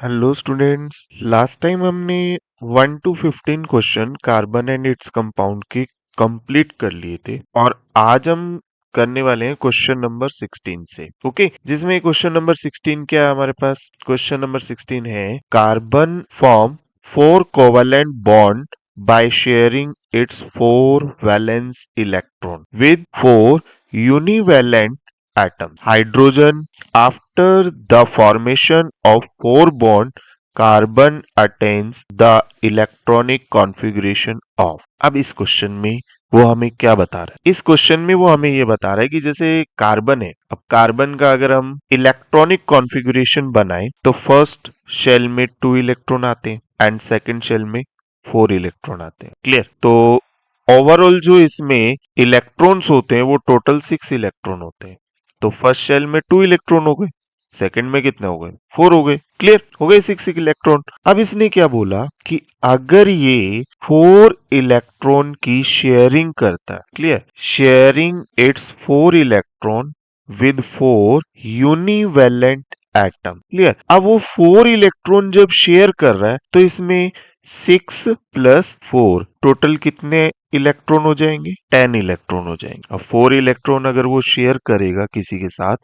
Hello students, last time हमने 1 to 15 question carbon and its compound के complete कर लिए थे और आज हम करने वाले हैं क्वेश्चन नंबर 16 से। ओके, जिसमें क्वेश्चन नंबर 16 क्या है हमारे पास? क्वेश्चन नंबर 16 है carbon form 4 covalent bond by sharing its 4 valence electron with 4 univalent atoms. Hydrogen, after the formation of 4 bond, carbon attains the electronic configuration of. अब इस question में वो हमें क्या बता रहा है? इस क्वेश्चन में वो हमें ये बता रहा है कि जैसे कार्बन है, अब कार्बन का अगर हम इलेक्ट्रॉनिक कॉन्फ़िगरेशन बनाएं तो फर्स्ट शेल में 2 इलेक्ट्रॉन आते हैं एंड सेकंड शेल में 4 इलेक्ट्रॉन आते हैं। क्लियर? तो ओवरऑल जो इसमें इलेक्ट्रॉन्स होते हैं वो टोटल 6 इलेक्ट्रॉन होते हैं। तो फर्स्ट शेल में 2 इलेक्ट्रॉन हो गए, सेकंड में कितने हो गए? 4 हो गए। क्लियर? हो गए 6 इलेक्ट्रॉन। अब इसने क्या बोला कि अगर ये 4 इलेक्ट्रॉन की शेयरिंग करता है, clear, sharing it's 4 electron with 4 univalent atom. Clear? अब वो 4 इलेक्ट्रॉन जब शेयर कर रहा है तो इसमें 6 + 4 टोटल कितने इलेक्ट्रॉन हो जाएंगे? 10 इलेक्ट्रॉन हो जाएंगे। अब 4 इलेक्ट्रॉन अगर वो शेयर करेगा किसी के साथ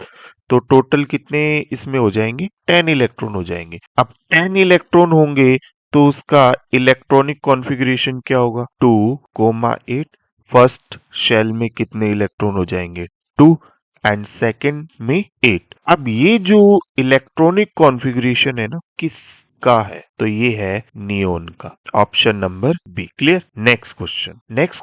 तो टोटल कितने इसमें हो जाएंगे? 10 इलेक्ट्रॉन हो जाएंगे। अब 10 इलेक्ट्रॉन होंगे तो उसका इलेक्ट्रॉनिक कॉन्फ़िगरेशन क्या होगा? 2,8। फर्स्ट शेल में कितने इलेक्ट्रॉन हो जाएंगे? 2 एंड सेकंड में 8। अब ये जो इलेक्ट्रॉनिक कॉन्फ़िगरेशन है ना, किसका है? तो ये है नियोन का। Option number B. Clear? Next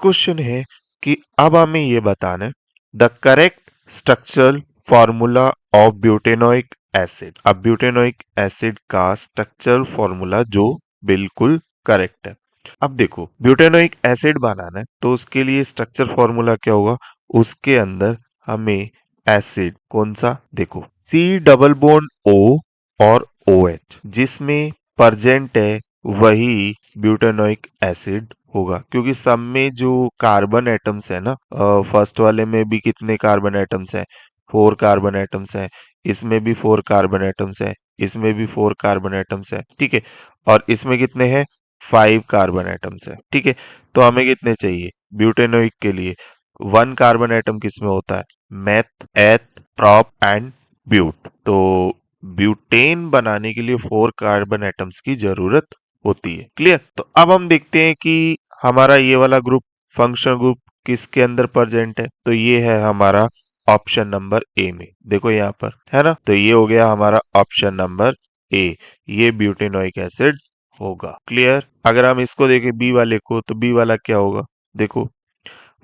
question है कि अब हमें ये बताना है the correct structural formula of butanoic acid. अब ब्यूटेनोइक एसिड का स्ट्रक्चरल फॉर्मूला जो बिल्कुल करेक्ट है। अब देखो, ब्यूटेनोइक एसिड बनाना है तो उसके लिए स्ट्रक्चर फॉर्मूला क्या होगा? उसके अंदर हमें एसिड कौन सा? देखो, C डबल बॉन्ड O और OH जिसमें प्रेजेंट है वही ब्यूटेनोइक एसिड होगा, क्योंकि सब में जो कार्बन एटम्स है ना, फर्स्ट वाले में भी कितने कार्बन एटम्स हैं? 4 कार्बन एटम्स हैं। इसमें भी 4 कार्बन एटम्स हैं। इसमें भी 4 कार्बन एटम्स हैं। ठीक है, और इसमें कितने हैं? 5 कार्बन एटम्स हैं। ठीक है, तो हमें कितने चाहिए ब्यूटेनोइक के लिए? 1 कार्बन एटम किसमें होता है? मेथ, एथ, प्रॉप एंड ब्यूट। तो ब्यूटेन बनाने के लिए 4 कार्बन एटम्स की जरूरत होती है। क्लियर? तो अब हम देखते हैं कि हमारा ये वाला ग्रुप, फंक्शनल ग्रुप, किसके अंदर प्रेजेंट है? तो ये है हमारा ऑप्शन नंबर ए में। देखो यहाँ पर है ना, तो ये हो गया हमारा ऑप्शन नंबर ए। ये ब्यूटेनोइक एसिड होगा। क्लियर? अगर हम इसको देखें बी वाले को, तो बी वाला क्या होगा? देखो,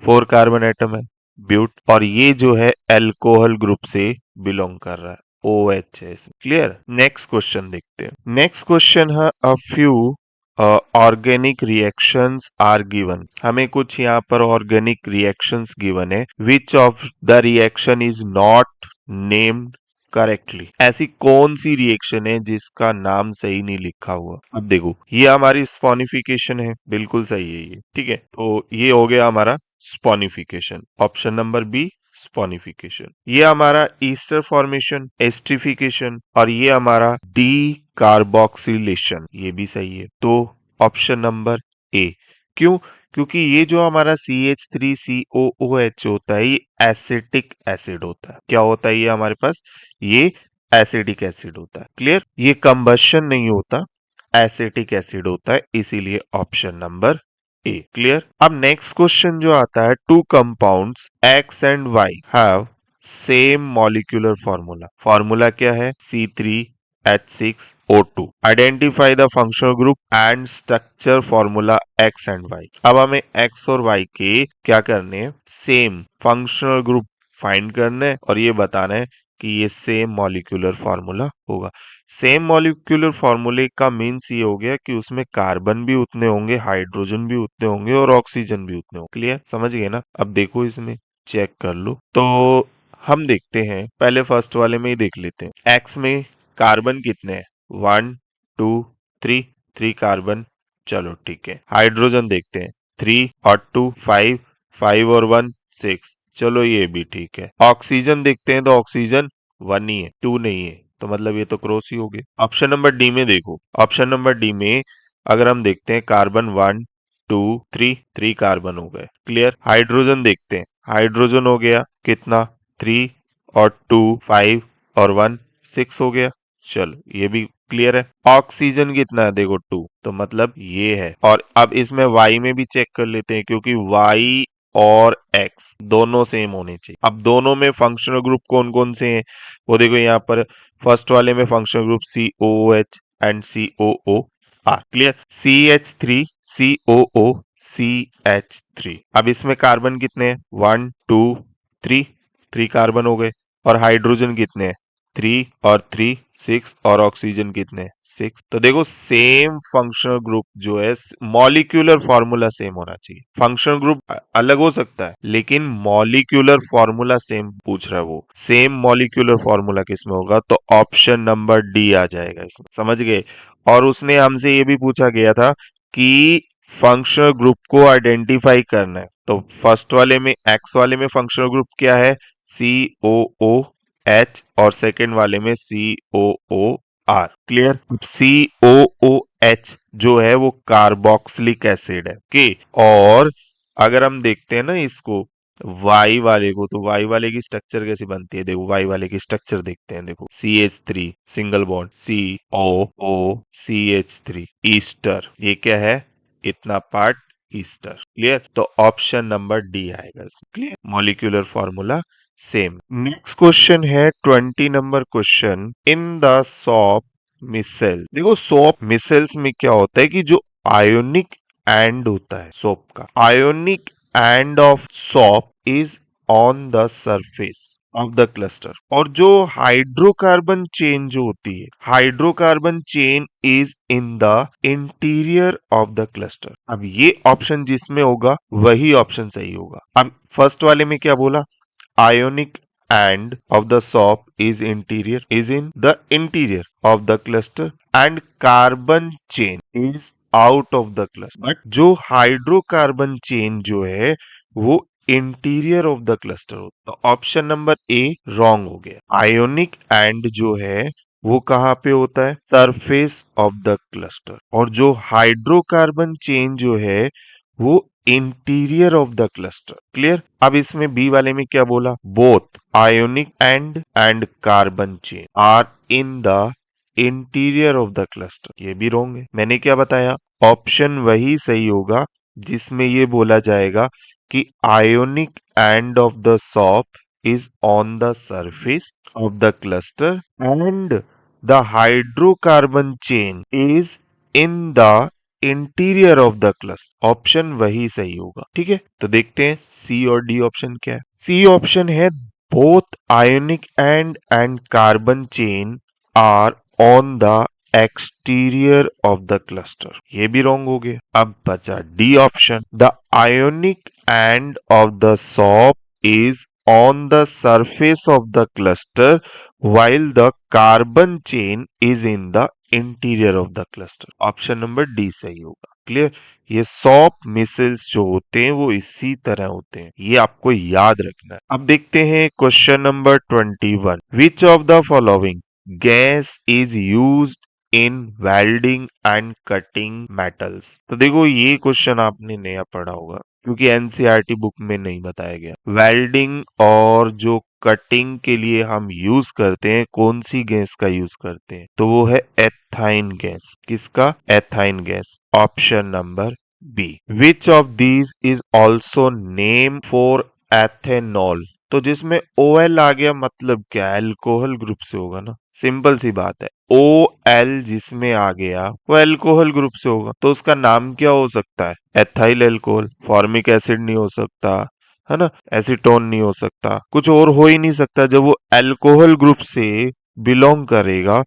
4 कार्बन एटम है, ब्यूट, और ये जो है एल्कोहल ग्रुप से बिलोंग कर रहा है, OH है इसमें। क्लियर? नेक्स्ट क्वेश्चन देखते हैं। नेक्स्ट क्वेश्चन है a few organic reactions are given. हमें कुछ यहाँ पर ऑर्गेनिक रिएक्शंस गिवन है। Which of the reaction is not named correctly. ऐसी कौन सी रिएक्शन है जिसका नाम सही नहीं लिखा हुआ? अब देखो, ये हमारी स्पॉनिफिकेशन है, बिल्कुल सही है ये। ठीक है, तो ये हो गया हमारा saponification. Option number B, saponification. ये हमारा ईस्टर फॉर्मेशन, एस्ट्रिफिकेशन, और ये हमारा डी कार्बोक्सिलेशन, ये भी सही है। तो ऑप्शन नंबर ए। क्यों? क्योंकि ये जो हमारा CH3COOH होता है ये एसिटिक एसिड होता है। क्या होता है ये हमारे पास? ये एसिडिक एसिड होता है। क्लियर? ये कंबशन नहीं होता, एसिटिक एसिड होता है, इसीलिए ऑप्शन नंबर ए। क्लियर? अब नेक्स्ट क्वेश्चन जो आता है, 2 compounds X and Y have same molecular formula. Formula क्या है? C3H6O2। Identify the functional group and structure formula X and Y। अब हमें X और Y के क्या करने हैं? सेम फंक्शनल ग्रुप फाइंड करना है और ये बताना है कि ये सेम मॉलिक्यूलर फॉर्मूला होगा। सेम मॉलिक्यूलर फॉर्मूले का मीन्स ये हो गया कि उसमें कार्बन भी उतने होंगे, हाइड्रोजन भी उतने होंगे और ऑक्सीजन भी उतने होंगे। क्लियर? समझ गए ना? अब देखो, इसमें चेक कर लो। तो हम देखते हैं, पहले फर्स्ट वाले में ही देख लेते हैं। एक्स में कार्बन कितने हैं? 1 2 3, 3 कार्बन। चलो ठीक है। हाइड्रोजन देखते हैं, 3 और 2 5, 5 और 1 6। चलो ये भी ठीक है। ऑक्सीजन देखते हैं तो ऑक्सीजन 1 ही है, 2 नहीं है। तो मतलब ये तो क्रॉस ही हो गया। ऑप्शन नंबर डी में देखो, ऑप्शन नंबर डी में अगर हम देखते हैं कार्बन 1 2 3, 3 कार्बन हो गए, क्लियर। हाइड्रोजन देखते हैं, हाइड्रोजन हो गया कितना, 3 और 2 5 और 1 6 हो गया। चलो ये भी क्लियर है। ऑक्सीजन कितना है देखो 2, तो मतलब ये है। और अब इसमें वाई में भी चेक कर लेते हैं, क्योंकि वाई और एक्स दोनों सेम होने चाहिए। अब दोनों में फंक्शनल ग्रुप कौन कौन से हैं वो देखो यहाँ पर। फर्स्ट वाले में functional group COOH and COO clear. CH3COO CH3। अब इसमें कार्बन कितने हैं, 1 2 3, 3 कार्बन हो गए। और हाइड्रोजन कितने हैं, 3 और 3 6। और ऑक्सीजन कितने, 6। तो देखो सेम फंक्शनल ग्रुप जो है, मॉलिक्यूलर फॉर्मूला सेम होना चाहिए। फंक्शनल ग्रुप अलग हो सकता है, लेकिन मॉलिक्यूलर फॉर्मूला सेम पूछ रहा है वो। सेम मॉलिक्यूलर फॉर्मूला किसमें होगा, तो ऑप्शन नंबर डी आ जाएगा इसमें, समझ गए। और उसने हमसे ये भी पूछा गया था कि फंक्शनल ग्रुप को आइडेंटिफाई करना है। तो फर्स्ट वाले में, एक्स वाले में फंक्शनल ग्रुप क्या है, COOH। और सेकंड वाले में COOR, क्लियर। COOH जो है वो कार्बोक्सिलिक एसिड है, ओके। और अगर हम देखते हैं ना इसको, वाई वाले को, तो वाई वाले की स्ट्रक्चर कैसी बनती है, देखो वाई वाले की स्ट्रक्चर देखते हैं, देखो CH3 single bond, COO CH3 Easter. ये क्या है, इतना पार्ट ईस्टर, क्लियर। तो ऑप्शन नंबर डी आएगा इसमें, clear. Molecular formula same. Next question है 20 number question. In the soap micelle, देखो सॉप मिसेल्स में क्या होता है कि जो आयोनिक एंड होता है सोप का, ionic end of soap is on the surface of the cluster. और जो हाइड्रोकार्बन चेन जो होती है, hydrocarbon chain is in the interior of the cluster. अब ये ऑप्शन जिसमें होगा वही ऑप्शन सही होगा। अब फर्स्ट वाले में क्या बोला, ionic end of the SOP is in the interior of the cluster and carbon chain is out of the cluster। But जो हाइड्रोकार्बन चेन जो है वो इंटीरियर ऑफ द क्लस्टर होता है। तो ऑप्शन नंबर ए रॉन्ग हो गया। Ionic and जो है वो कहाँ पे होता है, सरफेस ऑफ द क्लस्टर। और जो हाइड्रोकार्बन चेन जो है वो interior of the cluster, clear. अब इसमें बी वाले में क्या बोला, both ionic and carbon chain are in the interior of the cluster. ये भी रॉन्ग है। मैंने क्या बताया, ऑप्शन वही सही होगा जिसमें ये बोला जाएगा कि ionic end of the soap is on the surface of the cluster and the hydrocarbon chain is in the interior of the cluster. Option वही सही होगा, ठीक है। तो देखते हैं सी और डी ऑप्शन क्या है। सी ऑप्शन है both ionic and carbon chain are on the exterior of the cluster. ये भी रॉन्ग हो गया। अब बचा D option, the ionic end of the soap is on the surface of the cluster while the carbon chain is in the interior of the cluster. Option number D सही होगा, clear. ये shop missiles जो होते हैं वो इसी तरह होते हैं, ये आपको याद रखना है। अब देखते हैं question number 21। Which of the following gas is used in welding and cutting metals. तो देखो ये क्वेश्चन आपने नया पढ़ा होगा, क्योंकि एनसीईआरटी बुक में नहीं बताया गया। वेल्डिंग और जो कटिंग के लिए हम यूज करते हैं, कौन सी गैस का यूज करते हैं, तो वो है एथाइन गैस। किसका, ethyne gas. Option number B. Which of these is also name for ethanol. तो जिसमें OL आ गया मतलब क्या, अल्कोहल ग्रुप से होगा ना, सिंपल सी बात है। OL जिसमें आ गया वो अल्कोहल ग्रुप से होगा, तो उसका नाम क्या हो सकता है, एथाइल अल्कोहल। फॉर्मिक एसिड नहीं हो सकता, है ना, एसीटोन नहीं हो सकता, कुछ और हो ही नहीं सकता। जब वो अल्कोहल ग्रुप से बिलोंग करेगा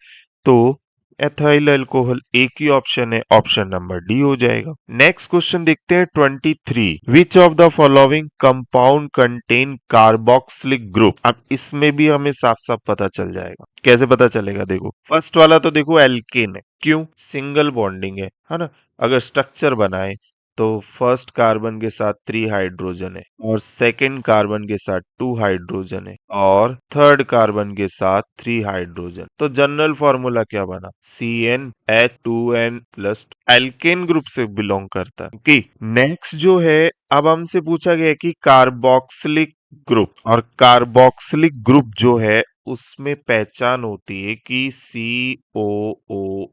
तो एथाइल अल्कोहल एक ही ऑप्शन है, ऑप्शन नंबर डी हो जाएगा। नेक्स्ट क्वेश्चन देखते हैं 23। विच of the following compound contain carboxylic group. अब इसमें भी हमें साफ साफ पता चल जाएगा। कैसे पता चलेगा, देखो फर्स्ट वाला तो देखो एल्केन है, क्यों, सिंगल बॉन्डिंग है ना। अगर स्ट्रक्चर बनाए तो फर्स्ट कार्बन के साथ 3 हाइड्रोजन है और सेकंड कार्बन के साथ 2 हाइड्रोजन है और थर्ड कार्बन के साथ 3 हाइड्रोजन। तो जनरल फॉर्मूला क्या बना? CnH2n प्लस, एल्केन ग्रुप से बिलोंग करता है। ओके, नेक्स्ट जो है, अब हमसे पूछा गया है कि कार्बोक्सिलिक ग्रुप, और कार्बोक्सिलिक ग्रुप जो है उसमें पहचान होती है कि COOHO।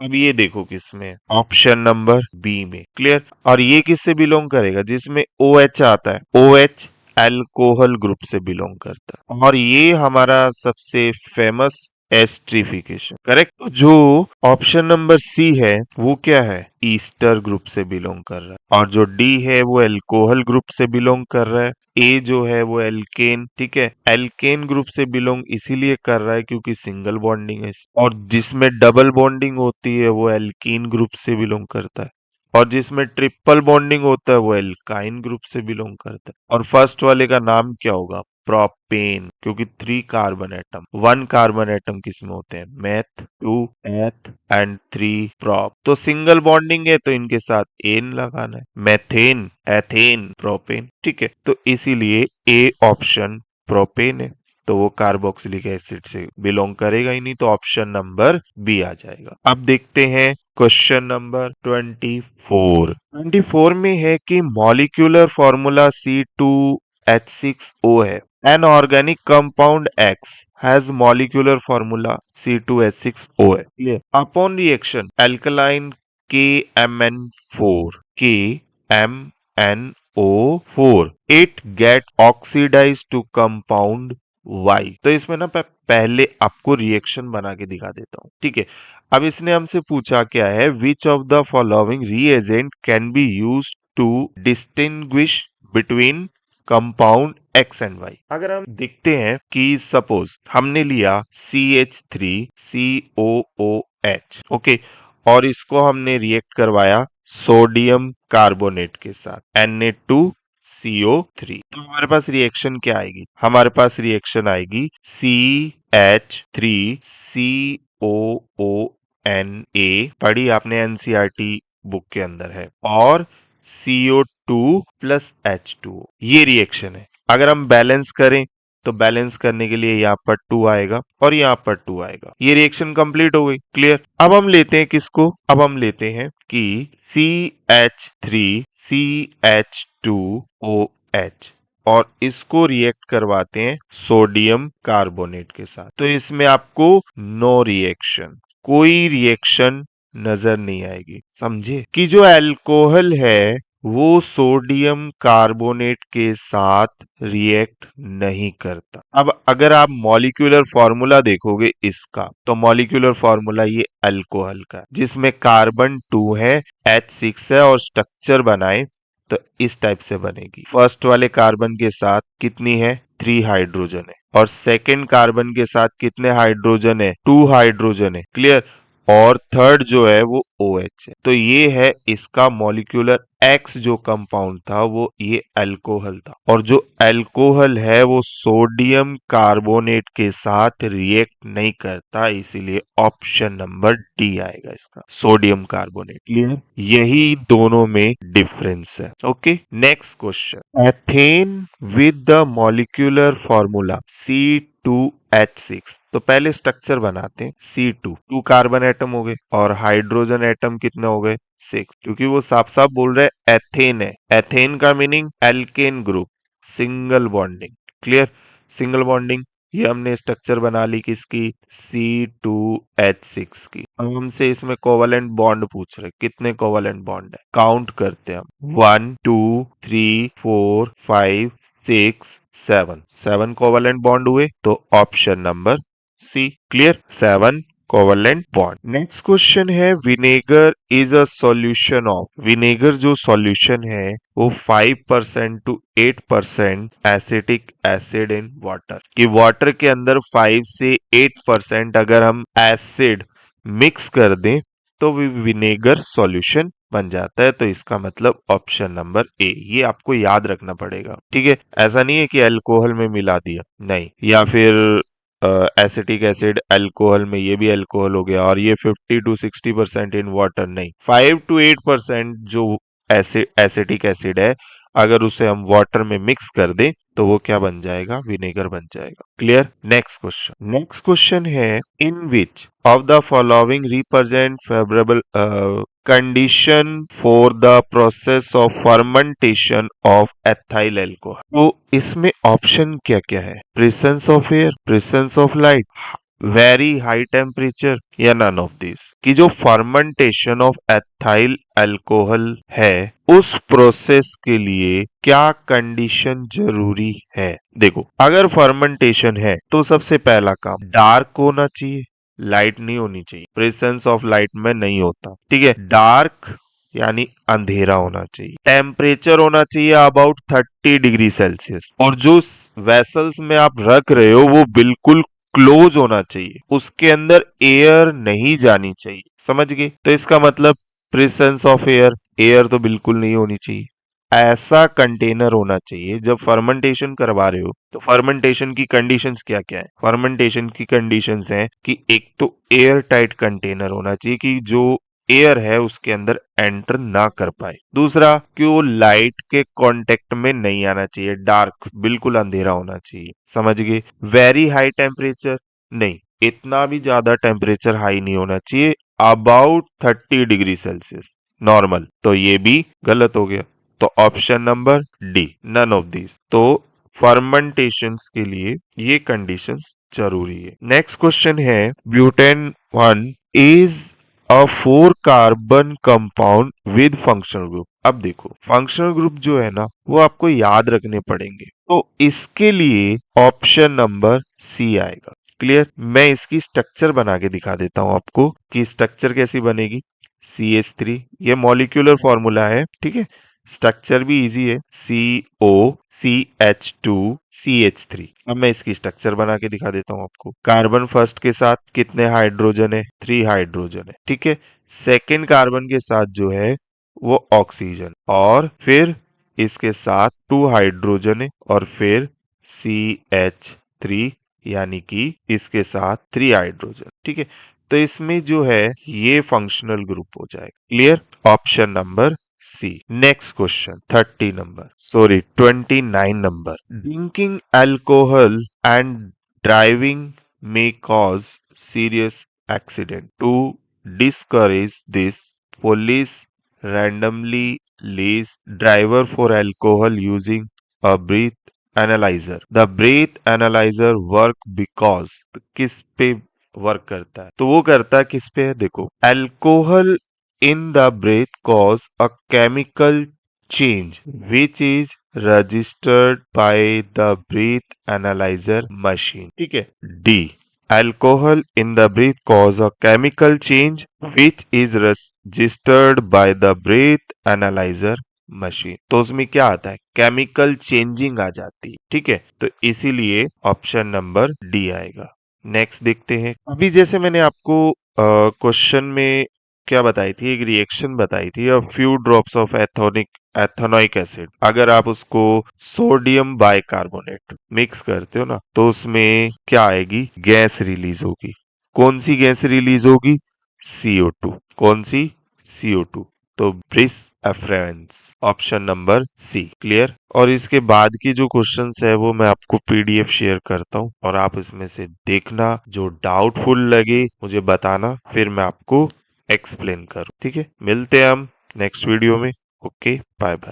अब ये देखो किसमें, ऑप्शन नंबर बी में। क्लियर? और ये किससे बिलोंग करेगा? जिसमें OH आता है, OH अल्कोहल ग्रुप से बिलोंग करता है, और ये हमारा सबसे फेमस एस्ट्रिफिकेशन। करेक्ट? तो जो ऑप्शन नंबर सी है वो क्या है? ईस्टर ग्रुप से बिलोंग कर रहा है, और जो डी है वो अल्कोहल ग्रुप से बिलोंग कर रहा है। ए जो है वो एल्केन, ठीक है, एल्केन ग्रुप से बिलोंग इसीलिए कर रहा है क्योंकि सिंगल बॉन्डिंग है, और जिसमें डबल बॉन्डिंग होती है वो एल्कीन ग्रुप से बिलोंग करता है, और जिसमें ट्रिपल बॉन्डिंग होता है वो एल्काइन ग्रुप से बिलोंग करता है। और फर्स्ट वाले का नाम क्या होगा? प्रोपेन, क्योंकि 3 कार्बन एटम, 1 कार्बन एटम किसमें होते हैं? मेथ, 2 एथ एंड 3 प्रोप। तो सिंगल बॉन्डिंग है तो इनके साथ एन लगाना है, मेथेन, एथेन, प्रोपेन। ठीक है, तो इसीलिए ए ऑप्शन प्रोपेन है, तो वो कार्बोक्सिलिक एसिड से बिलोंग करेगा ही नहीं, तो ऑप्शन नंबर बी आ जाएगा। अब देखते हैं क्वेश्चन नंबर 24। 24 में है कि मॉलिक्यूलर फॉर्मूला C2H6O है। An organic compound X has molecular formula C2H6O है। Clear? Upon reaction, alkaline KMNO4, it gets oxidized to compound Y। तो इसमें ना पहले आपको रिएक्शन बना के दिखा देता हूँ, ठीक है। अब इसने हमसे पूछा क्या है, which of the following reagent can be use to distinguish between compound X and Y। अगर हम देखते हैं कि सपोज हमने लिया CH3COOH, ओके, और इसको हमने रिएक्ट करवाया सोडियम कार्बोनेट के साथ Na2CO3, तो हमारे पास रिएक्शन क्या आएगी? हमारे पास रिएक्शन आएगी CH3COONA, पढ़ी आपने, एनसीईआरटी बुक के अंदर है, और CO2 प्लस H2O, ये रिएक्शन है। अगर हम बैलेंस करें तो बैलेंस करने के लिए यहाँ पर 2 आएगा और यहाँ पर 2 आएगा, ये रिएक्शन कंप्लीट हो गई। क्लियर? अब हम लेते हैं किसको? अब हम लेते हैं कि CH3CH2OH, और इसको रिएक्ट करवाते हैं सोडियम कार्बोनेट के साथ। तो इसमें आपको नो रिएक्शन, कोई रिएक्शन नजर नहीं आएगी। समझे कि जो अल्कोहल है वो सोडियम कार्बोनेट के साथ रिएक्ट नहीं करता। अब अगर आप मॉलिक्यूलर फॉर्मूला देखोगे इसका, तो मॉलिक्यूलर फॉर्मूला ये अल्कोहल का, जिसमें कार्बन 2 है, H6 है, और स्ट्रक्चर बनाए तो इस टाइप से बनेगी। फर्स्ट वाले कार्बन के साथ कितनी है? 3 हाइड्रोजन है, और सेकेंड कार्बन के साथ कितने हाइड्रोजन है? 2 हाइड्रोजन है। क्लियर? और थर्ड जो है वो OH है। तो ये है इसका मॉलिक्यूलर X जो कंपाउंड था वो ये अल्कोहल था, और जो अल्कोहल है वो सोडियम कार्बोनेट के साथ रिएक्ट नहीं करता, इसीलिए ऑप्शन नंबर डी आएगा इसका, सोडियम कार्बोनेट। क्लियर? यही दोनों में डिफरेंस है। Okay, next question, ethane with the molecular formula C2H6। तो पहले स्ट्रक्चर बनाते हैं। C2 कार्बन एटम हो गए, और हाइड्रोजन एटम कितने हो गए? 6, क्योंकि वो साफ साफ बोल रहे हैं एथेन है। एथेन का meaning alkane group, single bonding. Clear? Single bonding, ये हमने स्ट्रक्चर बना ली किसकी? C2H6 की। अब हमसे इसमें कोवलेंट बॉन्ड पूछ रहे, कितने कोवलेंट बॉन्ड है? काउंट करते हैं हम, 1 2 3 4 5 6 7, 7 कोवलेंट बॉन्ड हुए, तो option number C. Clear? 7 covalent bond. Next question है, vinegar is a solution of, vinegar जो सॉल्यूशन है वो 5% to 8% acetic acid in water, कि वाटर के अंदर 5 से 8% अगर हम एसिड मिक्स कर दें तो विनेगर सॉल्यूशन बन जाता है। तो इसका मतलब ऑप्शन नंबर ए, ये आपको याद रखना पड़ेगा। ठीक है, ऐसा नहीं है कि अल्कोहल में मिला दिया, नहीं, या फिर एसिटिक एसिड अल्कोहल में, ये भी अल्कोहल हो गया, और ये 50 to 60% इन वाटर, नहीं, 5 to 8% जो एसिटिक एसिड है, अगर उसे हम वाटर में मिक्स कर दें तो वो क्या बन जाएगा, विनेगर बन जाएगा। क्लियर। नेक्स्ट क्वेश्चन है, in which of the following represent favourable condition for the process of fermentation of ethyl alcohol. तो इसमें ऑप्शन क्या क्या है, presence of air, presence of light, very high temperature, या नन ऑफ दिस। कि जो fermentation of ethyl alcohol है उस प्रोसेस के लिए क्या कंडीशन जरूरी है। देखो, अगर फर्मेंटेशन है तो सबसे पहला काम डार्क होना चाहिए, लाइट नहीं होनी चाहिए, प्रेजेंस ऑफ लाइट में नहीं होता, ठीक है। डार्क यानी अंधेरा होना चाहिए, टेम्परेचर होना चाहिए अबाउट 30 डिग्री सेल्सियस, और जो वेसल्स में आप रख रहे हो वो बिल्कुल क्लोज होना चाहिए, उसके अंदर एयर नहीं जानी चाहिए। समझ गए। तो इसका मतलब प्रेजेंस ऑफ एयर, एयर तो बिल्कुल नहीं होनी चाहिए। ऐसा कंटेनर होना चाहिए। जब फर्मेंटेशन करवा रहे हो तो फर्मेंटेशन की कंडीशंस क्या क्या है। फर्मेंटेशन की कंडीशंस हैं कि एक तो एयर टाइट कंटेनर होना चाहिए कि जो एयर है उसके अंदर एंटर ना कर पाए। दूसरा कि वो लाइट के कांटेक्ट में नहीं आना चाहिए, डार्क बिल्कुल अंधेरा होना चाहिए। समझ गए। वेरी हाई टेम्परेचर, नहीं, इतना भी ज्यादा टेम्परेचर हाई नहीं होना चाहिए, अबाउट 30 डिग्री सेल्सियस नॉर्मल। तो ये भी गलत हो गया। तो option number D, none of this. तो फर्मेंटेशंस के लिए ये कंडीशंस जरूरी है। नेक्स्ट क्वेश्चन है, butane 1 is a 4 carbon compound with functional group. अब देखो, फंक्शनल ग्रुप जो है ना वो आपको याद रखने पड़ेंगे, तो इसके लिए ऑप्शन नंबर सी आएगा। क्लियर। मैं इसकी स्ट्रक्चर बना के दिखा देता हूं आपको कि स्ट्रक्चर कैसी बनेगी। CH3, ये मॉलिक्यूलर फॉर्मूला है, ठीक है। स्ट्रक्चर भी इजी है, COCH2CH3। अब मैं इसकी स्ट्रक्चर बना के दिखा देता हूं आपको। कार्बन फर्स्ट के साथ कितने हाइड्रोजन है, 3 हाइड्रोजन है, ठीक है। सेकेंड कार्बन के साथ जो है वो ऑक्सीजन, और फिर इसके साथ 2 हाइड्रोजन है, और फिर CH3, यानी कि इसके साथ 3 हाइड्रोजन, ठीक है। तो इसमें जो है ये फंक्शनल ग्रुप हो जाएगा। Clear. Option number C. Next question 29 number, drinking alcohol and driving may cause serious accident. To discourage this, police randomly list driver for alcohol using a breath analyzer. The breath analyzer work because, किस पे work करता है, तो वो करता है किस पे है। देखो, alcohol in the breath cause a chemical change which is registered by the breath analyzer machine, ठीक है। D, alcohol in the breath cause a chemical change which is registered by the breath analyzer machine. तो उसमें क्या आता है, chemical changing आ जाती है, ठीक है। तो इसीलिए ऑप्शन नंबर डी आएगा। नेक्स्ट देखते हैं। अभी जैसे मैंने आपको क्वेश्चन में क्या बताई थी, एक रिएक्शन बताई थी, a few drops of ethanoic acid, अगर आप उसको सोडियम बाइकार्बोनेट मिक्स करते हो ना तो उसमें क्या आएगी, गैस रिलीज होगी। कौन सी गैस रिलीज होगी, CO2। कौन सी, CO2। तो brisk effervescence, option number C. Clear. और इसके बाद की जो क्वेश्चंस है वो मैं आपको PDF शेयर करता हूँ, और आप इसमें से देखना, जो डाउटफुल लगे मुझे बताना, फिर मैं आपको एक्सप्लेन करूँ। ठीक है, मिलते हैं हम नेक्स्ट वीडियो में। Okay, bye bye.